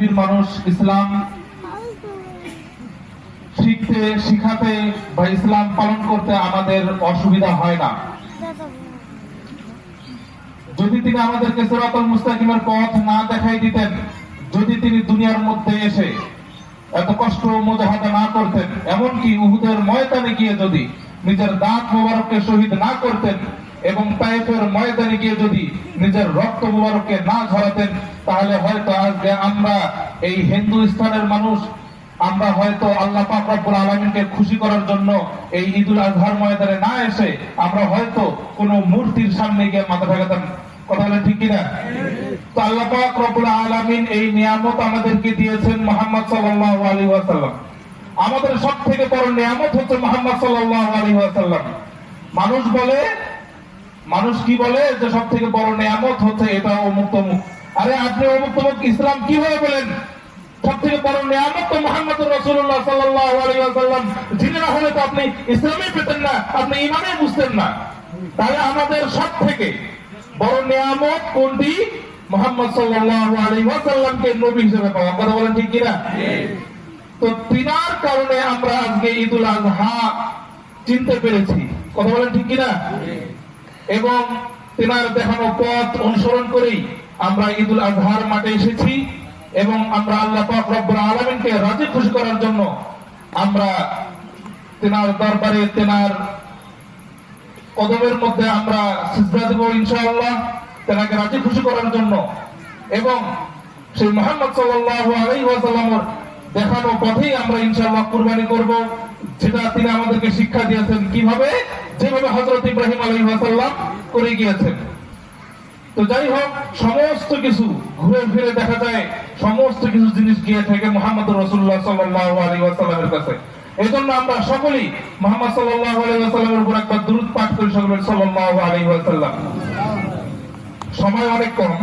পৃথিবীর মানুষ ইসলাম শিখতে শিখাতে বা ইসলাম পালন করতে আমাদের অসুবিধা হয় না। যদি তিনি আমাদেরকে সিরাতুল মুস্তাকিমের পথ না দেখাই দিতেন, যদি তিনি দুনিয়ার মধ্যে এসে এত কষ্ট মুজাহাদা না করতেন, এমনকি উহুদের ময়দানে গিয়ে যদি নিজের দাঁত মোবারককে শহীদ না করতেন এবং তায়েফের ময়দানে গিয়ে যদি নিজের রক্ত মোবারককে না ঝরাতেন, তাহলে হয়তো আজকে আমরা এই হিন্দুস্তানের মানুষ, আমরা হয়তো আল্লাহ পাক রব্বুল আলামিনকে খুশি করার জন্য এই ঈদুল আজহার ময়দানে না এসে আমরা হয়তো কোনো মূর্তির সামনে গিয়ে মাথা ঠেকাতাম। কথা বলেন ঠিক কিনা? তো আল্লাহ পাক রব্বুল আলামিন এই নিয়ামত আমাদেরকে দিয়েছেন মুহাম্মদ সাল্লাল্লাহু আলাইহি ওয়াসাল্লাম। আমাদের সবথেকে বড় নিয়ামত হচ্ছে মুহাম্মদ সাল্লাল্লাহু আলাইহি ওয়াসাল্লাম। মানুষ কি বলে যে সবথেকে বড় নিয়ামত হচ্ছে এটা অমুক তমুক। আরে আপনি অমুক তমুক ইসলাম কিভাবে বলেন? সবথেকে বড় নিয়ামত তো মুহাম্মদুর রাসূলুল্লাহ সাল্লাল্লাহু আলাইহি ওয়াসাল্লাম। যিনি না হলে তো আপনি ইসলামই পেতেন না, আপনি ঈমানই বুঝতেন না। তাহলে আমাদের সবথেকে বড় নিয়ামত কোনটি? মুহাম্মদ সাল্লাল্লাহু আলাইহি ওয়াসাল্লামকে নবী হিসেবে পাওয়া। কথা বলেন ঠিক কিনা? তো তিনার কারণে আমরা আজকে ঈদুল আজহা চিনতে পেরেছি। কথা বলেন ঠিক কিনা? এবং তিনার দেখানো পথ অনুসরণ করেই আমরা ঈদুল আজহার মাঠে এসেছি এবং আমরা আল্লাহ পাক রব্বুল আলামিনকে রাজি খুশি করার জন্য আমরা তিনার দরবারে, তিনার কদমের মধ্যে আমরা সিজদা দেব ইনশাআল্লাহ, তেনাকে রাজি খুশি করার জন্য। এবং সেই মুহাম্মদ সাল্লাল্লাহু আলাইহি ওয়াসাল্লামের দেখানো পথেই আমরা ইনশাআল্লাহ কুরবানি করব, যেটা তিনি আমাদেরকে শিক্ষা দিয়েছেন। কিভাবে? যেভাবে হযরত ইব্রাহিম আলাইহিস সালাম করে গিয়েছেন। তো যাই হোক, সমস্ত কিছু ঘুরে ফিরে দেখা যায়, সমস্ত কিছু জিনিস গিয়ে থাকে মুহাম্মদুর রাসূলুল্লাহ সাল্লাল্লাহু আলাইহি ওয়াসাল্লামের কাছে। এজন্য আমরা সকলেই মুহাম্মদ সাল্লাল্লাহু আলাইহি ওয়াসাল্লামের উপর একবার দুরূদ পাঠ করি, সকলে সাল্লাল্লাহু আলাইহি ওয়াসাল্লাম। সময় অনেক কম।